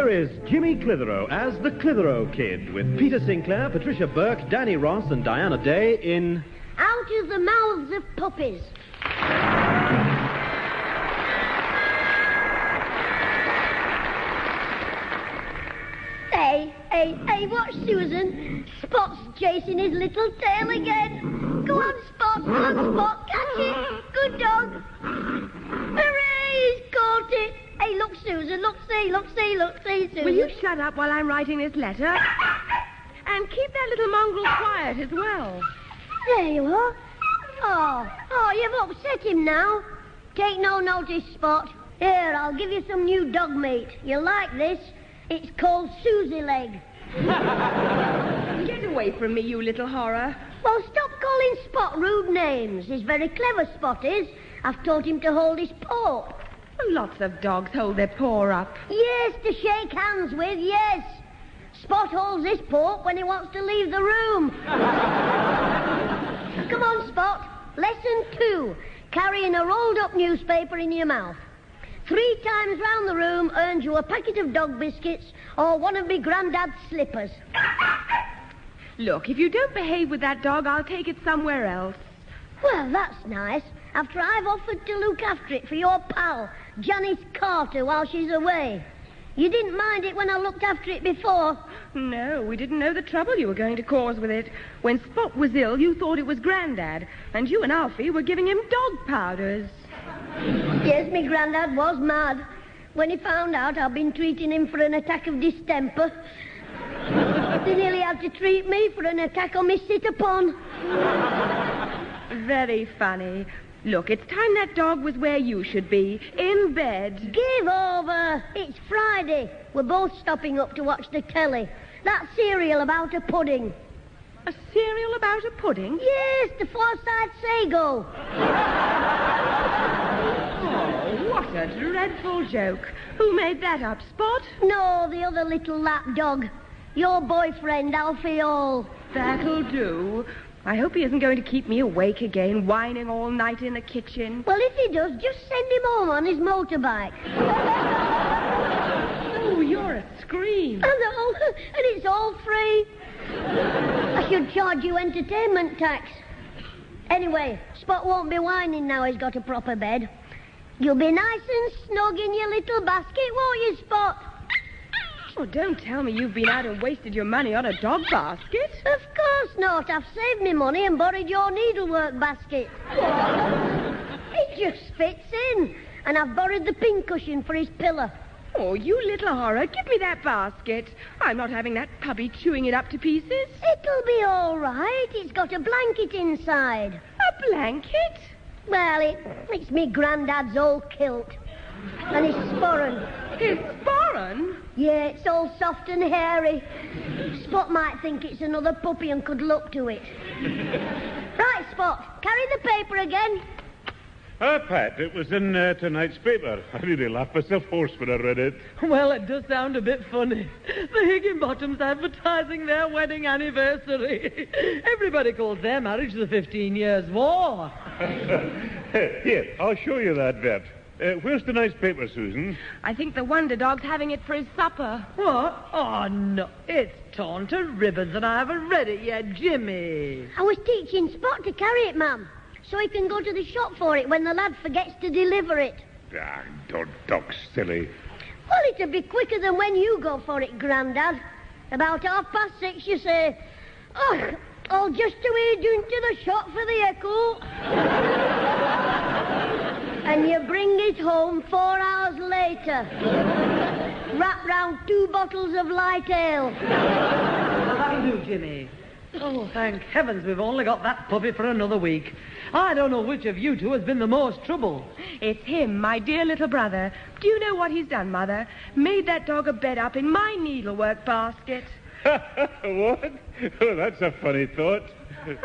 Here is Jimmy Clitheroe as the Clitheroe Kid with Peter Sinclair, Patricia Burke, Danny Ross and Diana Day in... Out of the Mouths of Puppies. Hey, watch Susan. Spot's chasing his little tail again. Go on, Spot, catch it. Good dog. Hooray, he's caught it. Hey, look, Susan, look, see, Susan. Will you shut up while I'm writing this letter? And keep that little mongrel quiet as well. There you are. Oh, you've upset him now. Take no notice, Spot. Here, I'll give you some new dog meat. You'll like this. It's called Susie Leg. Get away from me, you little horror. Well, stop calling Spot rude names. He's very clever, Spot is. I've taught him to hold his paw. Lots of dogs hold their paw up. Yes, to shake hands with, yes. Spot holds his paw when he wants to leave the room. Come on, Spot. Lesson 2. Carrying a rolled-up newspaper in your mouth. 3 times round the room earns you a packet of dog biscuits or one of me Granddad's slippers. Look, if you don't behave with that dog, I'll take it somewhere else. Well, that's nice. After I've offered to look after it for your pal, Janice Carter, while she's away. You didn't mind it when I looked after it before? No, we didn't know the trouble you were going to cause with it. When Spot was ill, you thought it was Granddad, and you and Alfie were giving him dog powders. Yes, me Granddad was mad when he found out I'd been treating him for an attack of distemper. They nearly had to treat me for an attack on me sit-upon. Very funny. Look, it's time that dog was where you should be, in bed. Give over. It's Friday. We're both stopping up to watch the telly. That serial about a pudding. A cereal about a pudding? Yes, the Forsyth Sago. Oh, what a dreadful joke. Who made that up, Spot? No, the other little lap dog. Your boyfriend, Alfie Hall. That'll do. I hope he isn't going to keep me awake again, whining all night in the kitchen. Well, if he does, just send him home on his motorbike. Oh, you're a scream. I know, and it's all free. I should charge you entertainment tax. Anyway, Spot won't be whining now he's got a proper bed. You'll be nice and snug in your little basket, won't you, Spot? Oh, don't tell me you've been out and wasted your money on a dog basket. Of course not. I've saved me money and borrowed your needlework basket. It just fits in. And I've borrowed the pincushion for his pillow. Oh, you little horror, give me that basket. I'm not having that puppy chewing it up to pieces. It'll be all right. It's got a blanket inside. A blanket? Well, it's me Granddad's old kilt. And his sporran. His sporran? Yeah, it's all soft and hairy. Spot might think it's another puppy and could look to it. Right, Spot, carry the paper again. Pat, it was in tonight's paper. I really laughed myself hoarse when I read it. Well, it does sound a bit funny. The Higginbottoms advertising their wedding anniversary. Everybody calls their marriage the 15 Years' War. Here, I'll show you that vet. Where's tonight's paper, Susan? I think the Wonder Dog's having it for his supper. What? Oh, no. It's torn to ribbons and I haven't read it yet, Jimmy. I was teaching Spot to carry it, Mum, so he can go to the shop for it when the lad forgets to deliver it. Ah, don't talk silly. Well, it'll be quicker than when you go for it, Grandad. About 6:30, you say, "Oh, I'll just away down to the shop for the echo." And you bring it home 4 hours later. Wrap round 2 bottles of light ale. That'll do, Jimmy. Oh, thank heavens we've only got that puppy for another week. I don't know which of you two has been the most trouble. It's him, my dear little brother. Do you know what he's done, Mother? Made that dog a bed up in my needlework basket. What? Oh, that's a funny thought.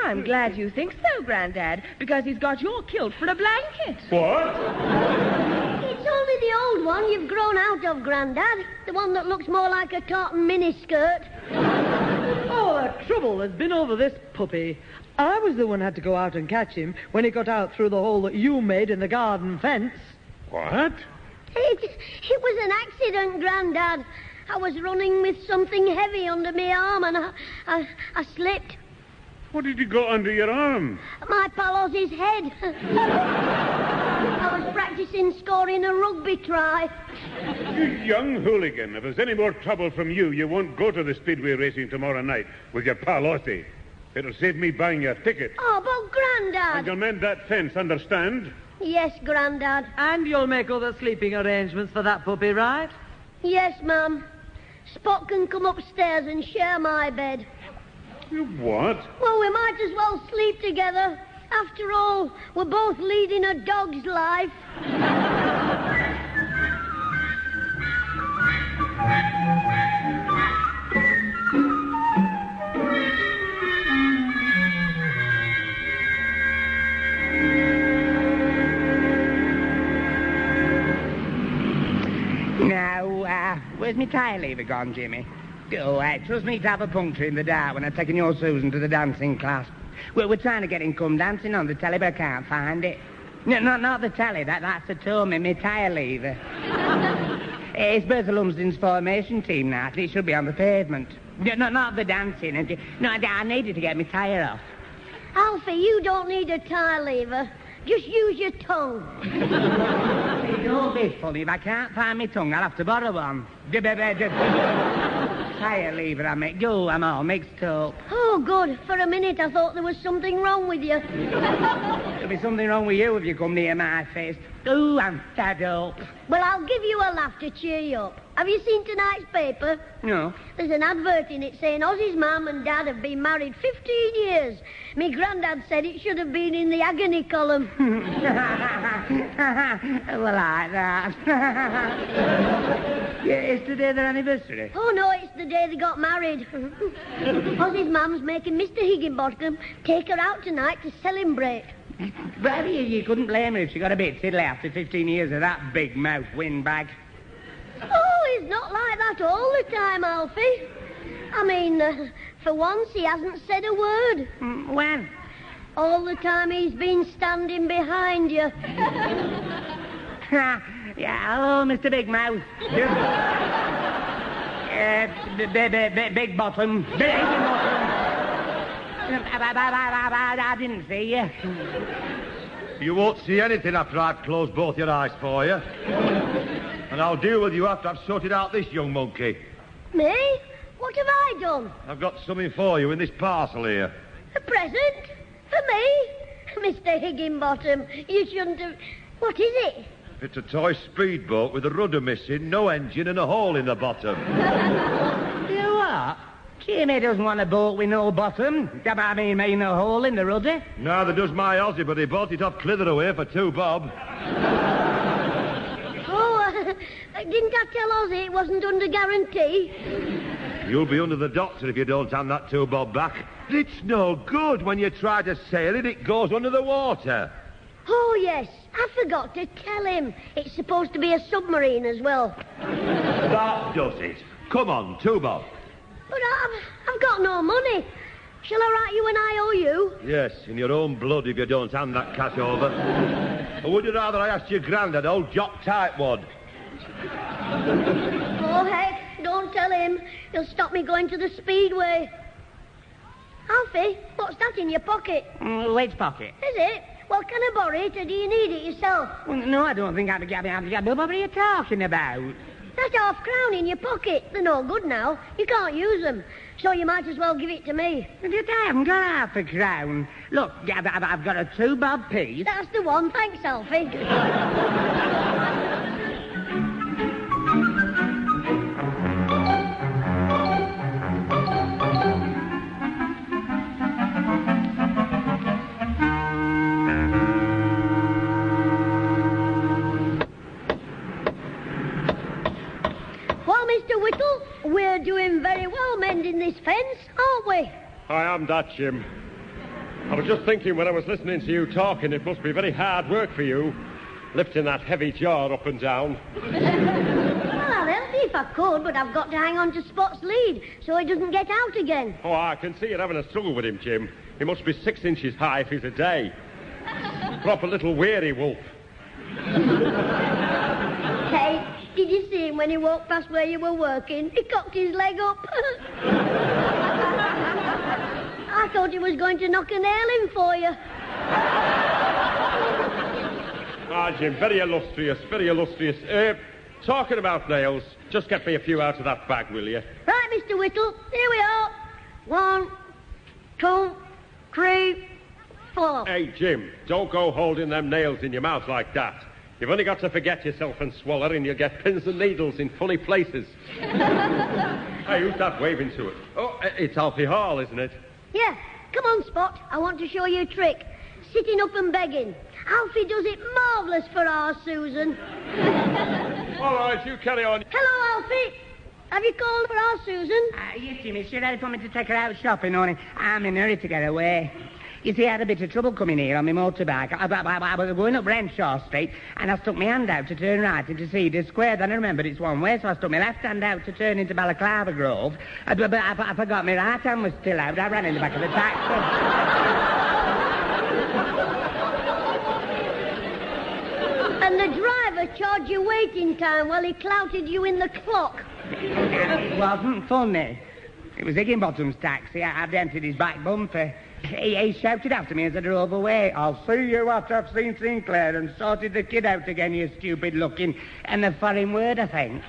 I'm glad you think so, Granddad, because he's got your kilt for a blanket. What? It's only the old one you've grown out of, Grandad. The one that looks more like a tartan miniskirt. Oh, the trouble has been over this puppy. I was the one who had to go out and catch him when he got out through the hole that you made in the garden fence. What? It was an accident, Grandad. I was running with something heavy under my arm and I slipped. What did you got under your arm? My pal Ozzy's head. I was practicing scoring a rugby try. You young hooligan. If there's any more trouble from you, you won't go to the speedway racing tomorrow night with your pal Ozzy. It'll save me buying your ticket. Oh, but Grandad. And you'll mend that fence, understand? Yes, Grandad. And you'll make all the sleeping arrangements for that puppy, right? Yes, Mum. Spot can come upstairs and share my bed. You what? Well, we might as well sleep together. After all, we're both leading a dog's life. Now, where's my tie lever gone, Jimmy? Oh, trust me to have a puncture in the dark when I've taken your Susan to the dancing class. We're trying to get him come dancing on the telly, but I can't find it. No, not the telly, that's the toe, my tyre lever. It's Bertha Lumsden's formation team now, it should be on the pavement. No, not the dancing. No, I needed to get my tyre off. Alfie, you don't need a tie lever. Just use your tongue. Don't be funny. If I can't find my tongue, I'll have to borrow one. Tyre lever, I make. Go, I'm all mixed up. Oh, good. For a minute, I thought there was something wrong with you. There'll be something wrong with you if you come near my face. Ooh, I'm fed up. Well, I'll give you a laugh to cheer you up. Have you seen tonight's paper? No. There's an advert in it saying Ozzy's mum and dad have been married 15 years. Me granddad said it should have been in the agony column. Well, like that. Yeah, it's today their anniversary. Oh, no, it's the day they got married. Ozzy's mum's making Mr. Higginbottom take her out tonight to celebrate. Well, you couldn't blame her if she got a bit tiddly after 15 years of that big mouth windbag. Oh, he's not like that all the time, Alfie. I mean, for once he hasn't said a word. When? All the time he's been standing behind you. Yeah, hello, Mr. Big Mouth. Big Bottom. Big Bottom. I didn't see you. You won't see anything after I've closed both your eyes for you. And I'll deal with you after I've sorted out this young monkey. Me? What have I done? I've got something for you in this parcel here. A present? For me? Mr. Higginbottom, you shouldn't have... What is it? It's a toy speedboat with a rudder missing, no engine and a hole in the bottom. You what? Jimmy doesn't want a boat with no bottom. I mean, no hole in the rudder. Neither does my Aussie, but he bought it off Clitheroe here for £2 bob. Didn't I tell Ozzy it wasn't under guarantee? You'll be under the doctor if you don't hand that £2 bob back. It's no good. When you try to sail it, it goes under the water. Oh, yes. I forgot to tell him. It's supposed to be a submarine as well. That does it. Come on, £2 bob. But I've got no money. Shall I write you an IOU? Yes, in your own blood if you don't hand that cash over. Or would you rather I asked your granddad, old Jock Tightwad? Oh, heck, don't tell him. He'll stop me going to the speedway. Alfie, what's that in your pocket? Which pocket? Is it? Well, can I borrow it, or do you need it yourself? Well, no, I don't think I'd get it. What are you talking about? That £half-crown in your pocket. They're no good now. You can't use them. So you might as well give it to me. I haven't got £half-a-crown. Look, I've got a £2 bob piece. That's the one. Thanks, Alfie. Mr. Whittle, we're doing very well mending this fence, aren't we? I am that, Jim. I was just thinking when I was listening to you talking, it must be very hard work for you, lifting that heavy jar up and down. Well, I'll help you if I could, but I've got to hang on to Spot's lead so he doesn't get out again. Oh, I can see you're having a struggle with him, Jim. He must be 6 inches high if he's a day. Proper little weary wolf. Hey, did you see him when he walked past where you were working. He cocked his leg up. I thought he was going to knock a nail in for you. Ah, Jim, very illustrious, very illustrious. Talking about nails, just get me a few out of that bag, will you? Right, Mr. Whittle, here we are. 1, 2, 3, 4. Hey, Jim, don't go holding them nails in your mouth like that. You've only got to forget yourself and swallow, and you'll get pins and needles in funny places. Hey, who's that waving to it? Oh, it's Alfie Hall, isn't it? Yeah, come on, Spot. I want to show you a trick. Sitting up and begging. Alfie does it marvellous for our Susan. All right, you carry on. Hello, Alfie. Have you called for our Susan? Yes, Jimmy. She's ready for me to take her out shopping, honey. I'm in a hurry to get away. You see, I had a bit of trouble coming here on my motorbike. I was going up Renshaw Street, and I stuck my hand out to turn right into Cedar Square. Then I remembered it's one way, so I stuck my left hand out to turn into Balaclava Grove. But I forgot my right hand was still out. I ran in the back of the taxi. And the driver charged you waiting time while he clouted you in the clock. It wasn't funny. It was Higginbottom's taxi. I'd entered his back bumper. He shouted after me as I drove away, "I'll see you after I've seen Sinclair and sorted the kid out again, you stupid looking." And a foreign word, I think.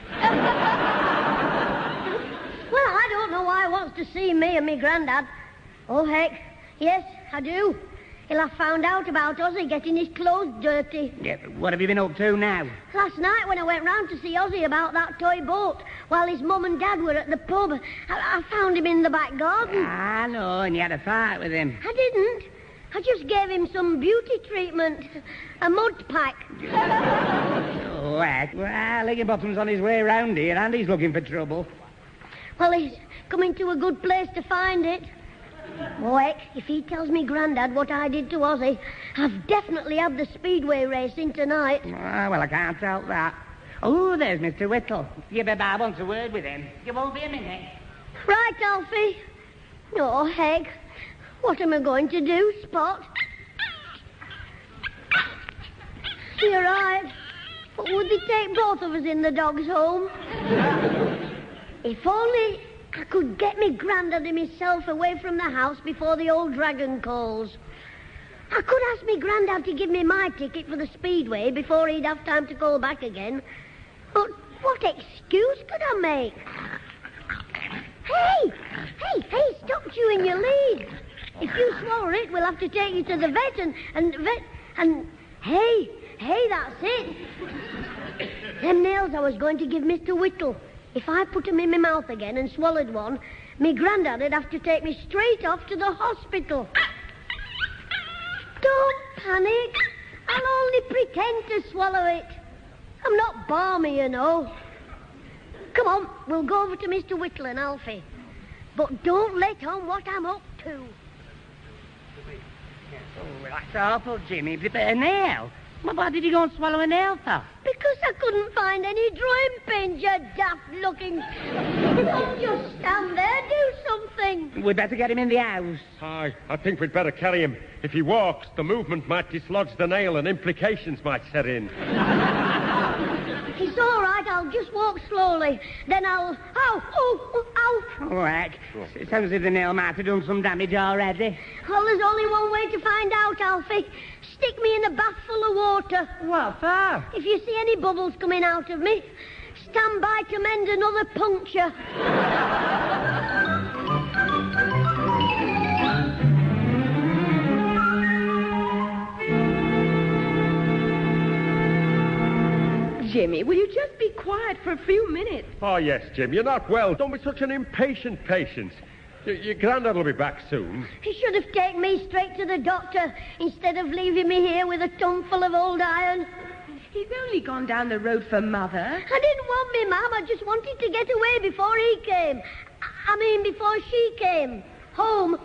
Well, I don't know why he wants to see me and me Grandad. Oh, heck, yes, I do. He'll have found out about Ozzy getting his clothes dirty. Yeah, what have you been up to now? Last night when I went round to see Ozzy about that toy boat, while his mum and dad were at the pub, I found him in the back garden. I know, and you had a fight with him. I didn't. I just gave him some beauty treatment. A mud pack. Oh, heck. Well, Higginbottom's on his way round here, and he's looking for trouble. Well, he's coming to a good place to find it. Oh, heck, if he tells me Grandad what I did to Ozzy, I've definitely had the speedway racing tonight. Well, I can't help that. Oh, there's Mr. Whittle. I want a word with him. You won't be a minute. Right, Alfie. Oh, heck. What am I going to do, Spot? You're right. But would they take both of us in the dog's home? If only I could get me Grandad and myself away from the house before the old dragon calls. I could ask me Grandad to give me my ticket for the speedway before he'd have time to call back again. But what excuse could I make? Hey, stop chewing your lead. If you swallow it, we'll have to take you to the vet and hey, that's it. Them nails I was going to give Mr. Whittle. If I put them in my mouth again and swallowed one, me Grandad would have to take me straight off to the hospital. Don't panic. I'll only pretend to swallow it. I'm not balmy, you know. Come on, we'll go over to Mr. Whittle and Alfie. But don't let on what I'm up to. Oh, that's awful, Jimmy. A nail? Well, why did you go and swallow a nail for? Because I couldn't find any drawing pins, you daft-looking... Don't just stand there, do something. We'd better get him in the house. Aye, I think we'd better carry him. If he walks, the movement might dislodge the nail and implications might set in. It's all right, I'll just walk slowly. Then I'll... Ow! Oh, heck. It sounds as if the nail might have done some damage already. Well, there's only one way to find out, Alfie. Stick me in a bath full of water. What for? If you see any bubbles coming out of me, stand by to mend another puncture. Jimmy, will you just be quiet for a few minutes? Oh, yes, Jim, you're not well. Don't be such an impatient patient. Your Grandad will be back soon. He should have taken me straight to the doctor instead of leaving me here with a tongue full of old iron. He's only gone down the road for Mother. I didn't want me, Mum. I just wanted to get away before he came. Before she came. Home.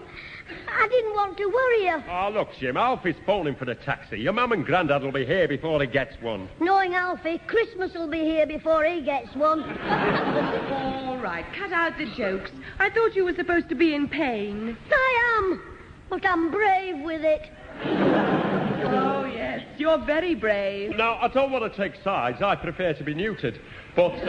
I didn't want to worry her. Oh, look, Jim, Alfie's phoning for the taxi. Your Mum and Grandad will be here before he gets one. Knowing Alfie, Christmas will be here before he gets one. All right, cut out the jokes. I thought you were supposed to be in pain. I am, but I'm brave with it. Oh, yes. You're very brave. Now, I don't want to take sides. I prefer to be neutered. But, we've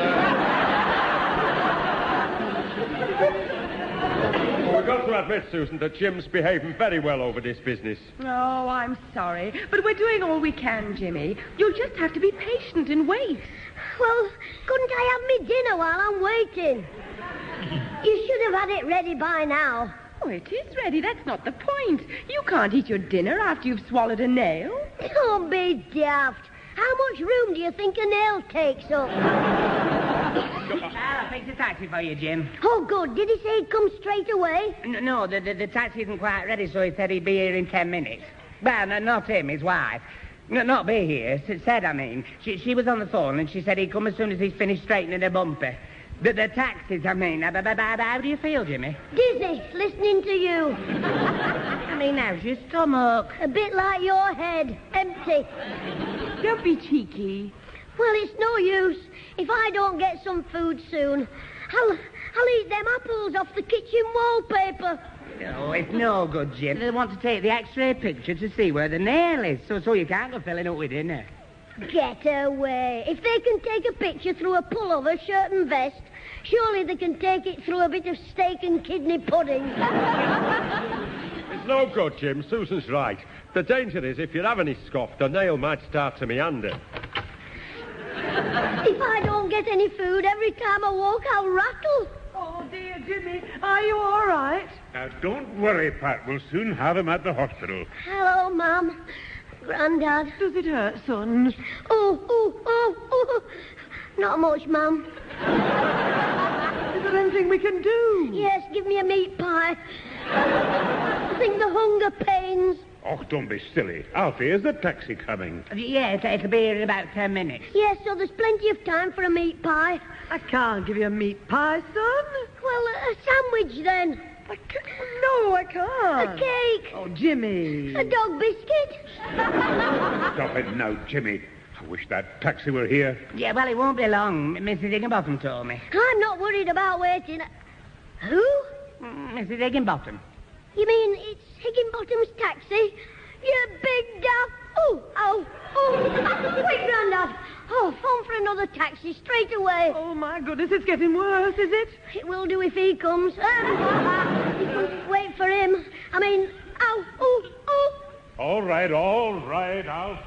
got to admit, Susan, that Jim's behaving very well over this business. Oh, I'm sorry. But we're doing all we can, Jimmy. You'll just have to be patient and wait. Well, couldn't I have me dinner while I'm waiting? You should have had it ready by now. Oh, it is ready. That's not the point. You can't eat your dinner after you've swallowed a nail. Don't be daft. How much room do you think a nail takes up? I'll fix a taxi for you, Jim. Oh, good. Did he say he'd come straight away? No, the taxi isn't quite ready, so he said he'd be here in 10 minutes. Well, no, not him, his wife. No, not be here. Said, I mean. She was on the phone, and she said he'd come as soon as he's finished straightening the bumper. The taxis, I mean. How do you feel, Jimmy? Dizzy, listening to you. I mean, how's your stomach? A bit like your head. Empty. Don't be cheeky. Well, it's no use. If I don't get some food soon, I'll eat them apples off the kitchen wallpaper. Oh, it's no good, Jim. They want to take the X-ray picture to see where the nail is, so you can't go filling up with dinner. Get away. If they can take a picture through a pullover, shirt and vest, surely they can take it through a bit of steak and kidney pudding. It's no good, Jim. Susan's right. The danger is if you have any scoff, the nail might start to meander. If I don't get any food, every time I walk, I'll rattle. Oh, dear Jimmy, are you all right? Now, don't worry, Pat. We'll soon have him at the hospital. Hello, Mum. Grandad. Does it hurt, son? Oh. Not much, Mum. Is there anything we can do? Yes, give me a meat pie. I think the hunger pains. Oh, don't be silly. Alfie, is the taxi coming? Yeah, it'll be here in about 10 minutes. Yes, so there's plenty of time for a meat pie. I can't give you a meat pie, son. Well, a sandwich, then. No, I can't. A cake. Oh, Jimmy. A dog biscuit. Stop it now, Jimmy. I wish that taxi were here. Yeah, well, it won't be long. Mrs. Higginbottom told me. I'm not worried about waiting. Who? Mrs. Higginbottom. You mean it's Higginbottom's taxi? You big daft... Oh. Quick, Grandad. Oh, phone for another taxi straight away. Oh, my goodness, it's getting worse, is it? It will do if he comes. You can wait for him. I mean, All right. I'll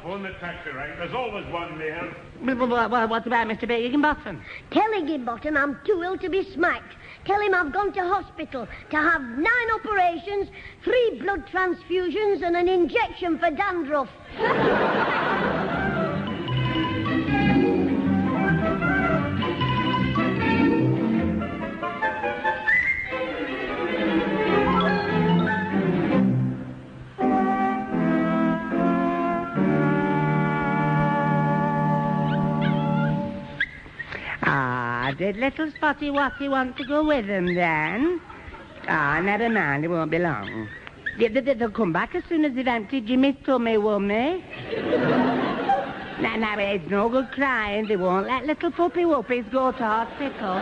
phone the taxi rank. There's always one there. What about Mr. Higginbottom? Tell Higginbottom I'm too ill to be smacked. Tell him I've gone to hospital to have 9 operations, 3 blood transfusions, and an injection for dandruff. Did little Spotty Watty want to go with him, then? Never mind, it won't be long. They'll come back as soon as they've emptied Jimmy's tummy, won't they? Now, it's no good crying. They won't let little puppy whoopies go to hospital.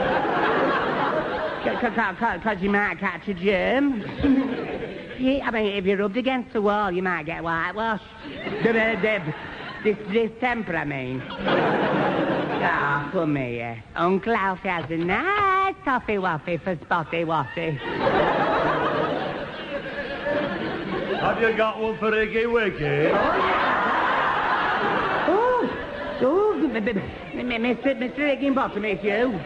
Because you might catch a germ. I mean, if you're rubbed against the wall, you might get whitewashed. Distemper, I mean. Oh, come here. Uncle Alfie has a nice toffee waffy for Spotty Watty. Have you got one for Iggy Wiggy? Mr. Higginbottom, it's you.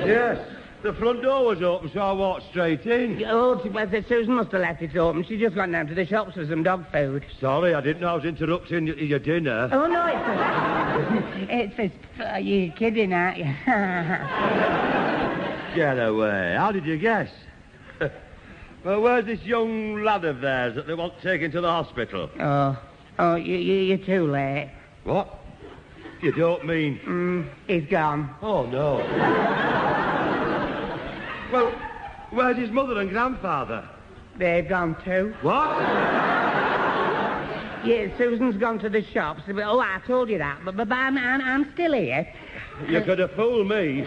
Yes. The front door was open, so I walked straight in. Oh, well, Susan must have left it open. She just went down to the shops for some dog food. Sorry, I didn't know I was interrupting your dinner. Oh, no, it's for you're kidding, aren't you? Get away. How did you guess? Well, where's this young lad of theirs that they want taken to the hospital? Oh, you're too late. What? You don't mean... He's gone. Oh, no. Well, where's his mother and grandfather? They've gone too. What? Yeah, Susan's gone to the shops. Oh, I told you that, but I'm still here. You could have fooled me.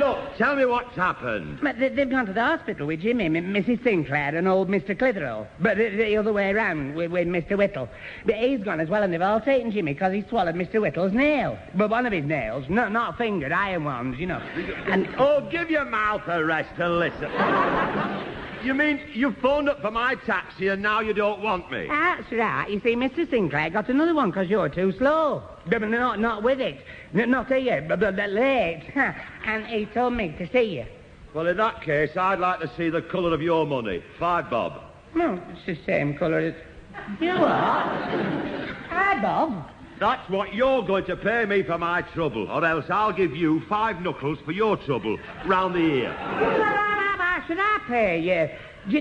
Look, tell me what's happened. But they've gone to the hospital with Jimmy, Mrs. Sinclair and old Mr. Clitheroe. But the other way round with Mr. Whittle. But he's gone as well, and they've all taken Jimmy because he swallowed Mr. Whittle's nail. But one of his nails, not fingered, iron ones, you know. And Oh, give your mouth a rest and listen. You mean you phoned up for my taxi and now you don't want me? that's right. You see, Mr. Sinclair got another one because you're too slow. But not with it. Not here, but late. And he told me to see you. Well, in that case, I'd like to see the colour of your money. 5 bob. No, it's the same colour as... You what? Hi, Bob. That's what you're going to pay me for my trouble, or else I'll give you 5 knuckles for your trouble round the ear. Why should I pay you?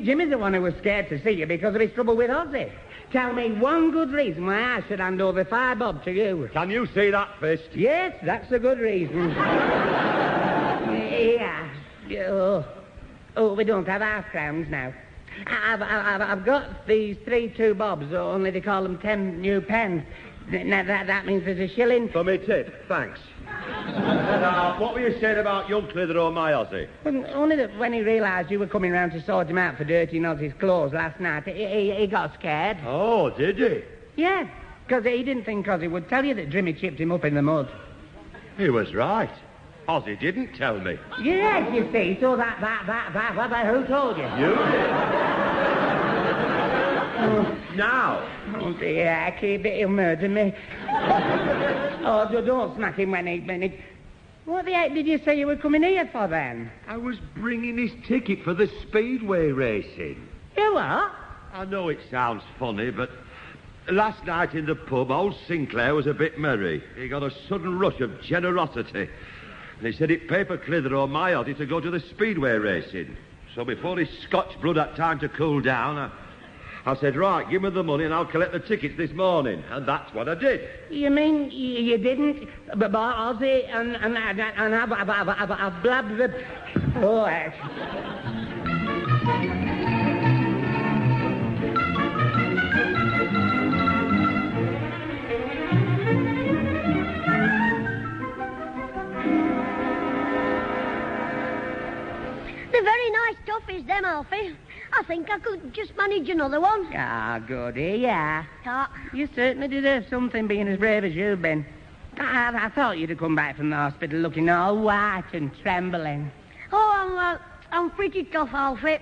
Jimmy's the one who was scared to see you because of his trouble with Ozzy. Tell me one good reason why I should hand over 5 bob to you. Can you see that fist? Yes, that's a good reason. Yeah. Oh, we don't have half crowns now. I've got these 3 2-bobs, only they call them 10 new pence. Now, that means there's a shilling. For me tip, thanks. Now, what were you saying about young Clitheroe, my Ozzy? Well, only that when he realised you were coming round to sort him out for dirtying Ozzy's clothes last night, he got scared. Oh, did he? Yeah, because he didn't think Ozzy would tell you that Jimmy chipped him up in the mud. He was right. Ozzy didn't tell me. Yes, you see, so that, who told you? You did. Now. Oh, dear, keep it, he'll murder me. Oh, don't smack him when he... What the heck did you say you were coming here for, then? I was bringing his ticket for the speedway racing. You what? I know it sounds funny, but last night in the pub, old Sinclair was a bit merry. He got a sudden rush of generosity. And he said he'd pay for Clitheroe my Ozzy to go to the speedway racing. So before his Scotch blood had time to cool down, I said, right, give me the money and I'll collect the tickets this morning. And that's what I did. You mean you didn't? But Ozzy and I've blabbed the... Oh, They're very nice toffees, them, Alfie. I think I could just manage another one. Ah, goody, yeah. Ah. You certainly deserve something being as brave as you've been. I thought you'd have come back from the hospital looking all white and trembling. Oh, I'm pretty tough, Alfie.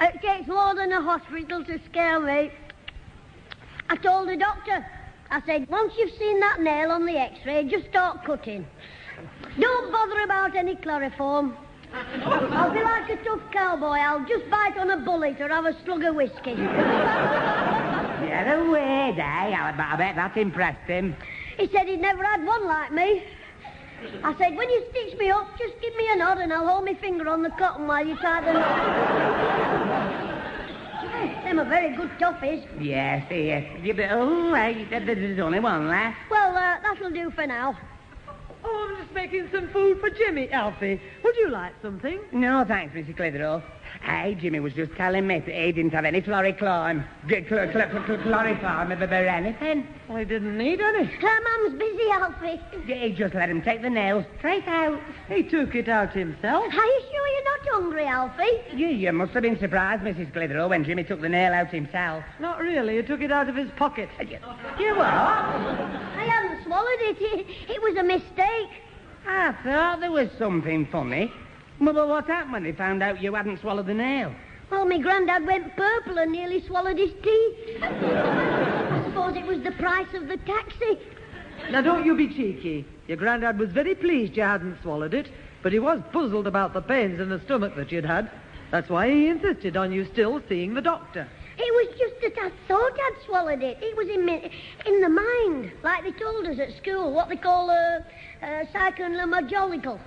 It takes more than a hospital to scare me. I told the doctor, I said, once you've seen that nail on the x-ray, just start cutting. Don't bother about any chloroform. I'll be like a tough cowboy. I'll just bite on a bullet or have a slug of whiskey. Get away, Day. I bet that impressed him. He said he'd never had one like me. I said, when you stitch me up, just give me a nod and I'll hold my finger on the cotton while you tie the knot. Them are very good toffees. Yes. There's only one left. Well, that'll do for now. Oh, I'm just making some food for Jimmy, Alfie. Would you like something? No, thanks, Mrs. Clitheroe. Hey, Jimmy was just telling me that he didn't have any chloroform. Chloroform or anything. Well, he didn't need any. Mum's busy, Alfie. He just let him take the nails straight out. He took it out himself. Are you sure you're not hungry, Alfie? You must have been surprised, Mrs. Clitheroe, when Jimmy took the nail out himself. Not really. He took it out of his pocket. You what? I hadn't swallowed it. It was a mistake. I thought there was something funny. Well, what happened when they found out you hadn't swallowed the nail? Well, my Granddad went purple and nearly swallowed his teeth. I suppose it was the price of the taxi. Now, don't you be cheeky. Your Granddad was very pleased you hadn't swallowed it, but he was puzzled about the pains in the stomach that you'd had. That's why he insisted on you still seeing the doctor. It was just that I thought I'd swallowed it. It was in the mind, like they told us at school, what they call psychoneurological.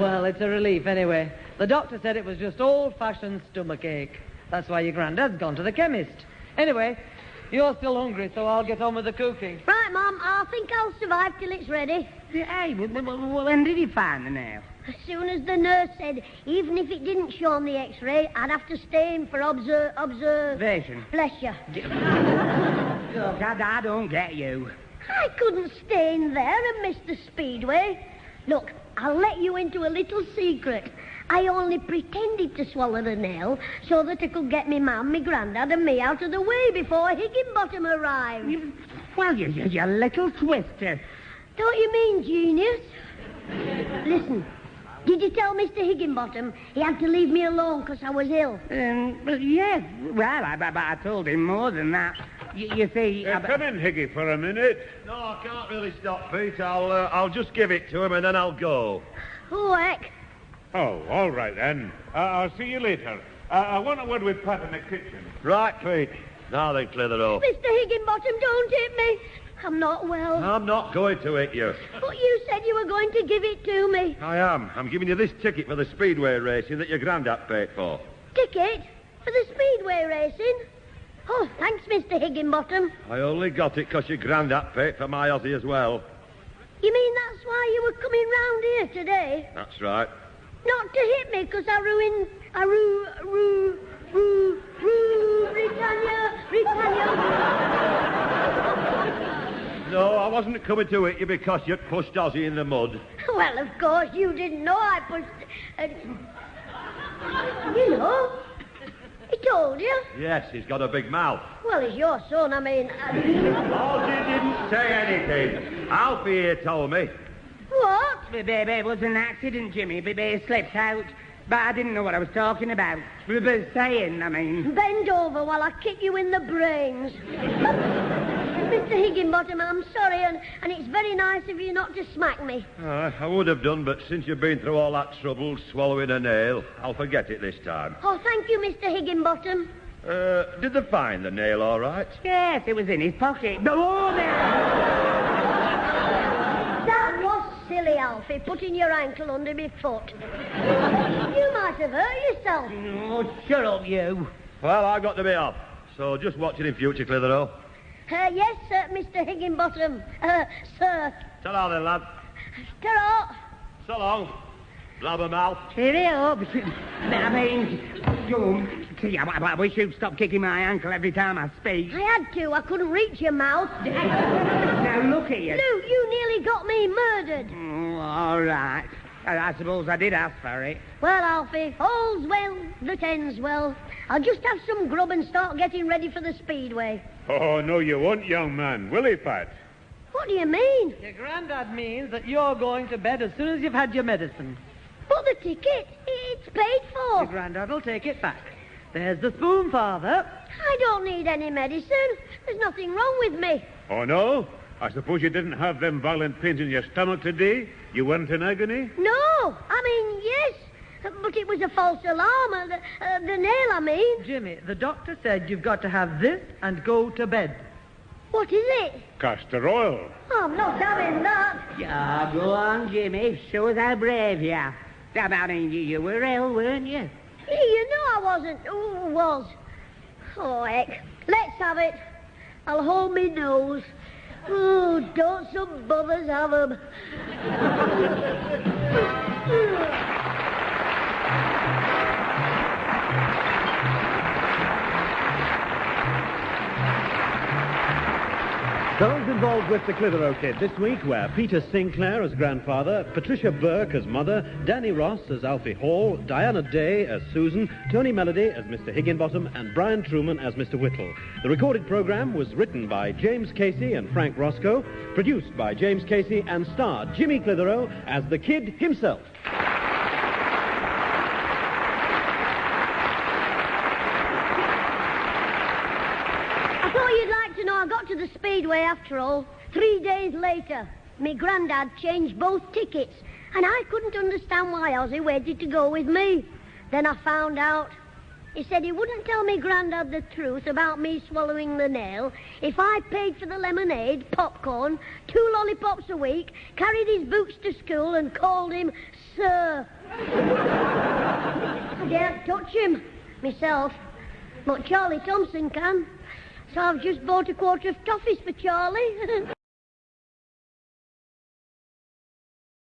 Well, it's a relief anyway. The doctor said it was just old-fashioned stomachache. That's why your Granddad's gone to the chemist. Anyway, you're still hungry, so I'll get on with the cooking. Right, Mum, I think I'll survive till it's ready. Hey, when did he find the nail? As soon as the nurse said, even if it didn't show on the x-ray, I'd have to stay in for observation. Bless you. Look, I don't get you. I couldn't stay in there and miss the speedway. Look, I'll let you into a little secret. I only pretended to swallow the nail so that I could get me mum, me Grandad, and me out of the way before Higginbottom arrived. Well, you little twister. Don't you mean genius? Listen, did you tell Mr. Higginbottom he had to leave me alone because I was ill? Yes. Well, I told him more than that. You see... Come in, Higgy, for a minute. No, I can't really stop, Pete. I'll just give it to him and then I'll go. Oh, heck. Oh, all right, then. I'll see you later. I want a word with Pat in the kitchen. Right, Pete. Now then, Clitheroe. Mr. Higginbottom, don't hit me. I'm not well. I'm not going to hit you. But you said you were going to give it to me. I am. I'm giving you this ticket for the speedway racing that your Grandad paid for. Ticket? For the speedway racing? Oh, thanks, Mr. Higginbottom. I only got it because your Grandad paid for my Aussie as well. You mean that's why you were coming round here today? That's right. Not to hit me, because I ruined... Britannia. No, I wasn't coming to hit you because you'd pushed Aussie in the mud. Well, of course, you didn't know I pushed... You know, he told you. Yes, he's got a big mouth. Well, he's your son, I mean... Aussie didn't say anything. Alfie here told me. What? Baby, it was an accident, Jimmy. Baby slipped out. But I didn't know what I was talking about. Saying, I mean. Bend over while I kick you in the brains. Mr. Higginbottom, I'm sorry, and it's very nice of you not to smack me. I would have done, but since you've been through all that trouble swallowing a nail, I'll forget it this time. Oh, thank you, Mr. Higginbottom. Did they find the nail all right? Yes, it was in his pocket. Oh, That was silly, Alfie, putting your ankle under my foot. You might have hurt yourself. Oh, shut up, you. Well, I've got to be off, so just watch it in future, Clitheroe. Yes, sir, Mr. Higginbottom. Sir. Ta-ra then, lad. Ta-ra. So long. Blabbermouth. Cheerio. I mean, I wish you'd stop kicking my ankle every time I speak. I had to. I couldn't reach your mouth. Now, look here. Lou, you nearly got me murdered. Oh, all right. I suppose I did ask for it. Well, Alfie, all's well that ends well. I'll just have some grub and start getting ready for the speedway. Oh, no, you won't, young man. Will he, Pat? What do you mean? Your Grandad means that you're going to bed as soon as you've had your medicine. But the ticket, it's paid for. Your Grandad will take it back. There's the spoon, Father. I don't need any medicine. There's nothing wrong with me. Oh, no? I suppose you didn't have them violent pains in your stomach today? You weren't in agony? No, I mean, yes. But it was a false alarm. The nail, I mean. Jimmy, the doctor said you've got to have this and go to bed. What is it? Castor oil. Oh, I'm not having that. Yeah, go on, Jimmy. Show us how brave you are. I mean, you were ill, weren't you? You know I wasn't. Who was? Oh, heck. Let's have it. I'll hold me nose. Oh, don't some bothers have 'em. Those involved with the Clitheroe Kid this week were Peter Sinclair as grandfather, Patricia Burke as mother, Danny Ross as Alfie Hall, Diana Day as Susan, Tony Melody as Mr. Higginbottom, and Brian Truman as Mr. Whittle. The recorded program was written by James Casey and Frank Roscoe, produced by James Casey, and starred Jimmy Clitheroe as the Kid himself. I got to the speedway after all. 3 days later, me Grandad changed both tickets, and I couldn't understand why Ozzy waited to go with me. Then I found out. He said he wouldn't tell me Grandad the truth about me swallowing the nail if I paid for the lemonade, popcorn, 2 lollipops a week, carried his boots to school, and called him Sir. I daren't touch him myself, but Charlie Thompson can. So I've just bought a quarter of toffees for Charlie.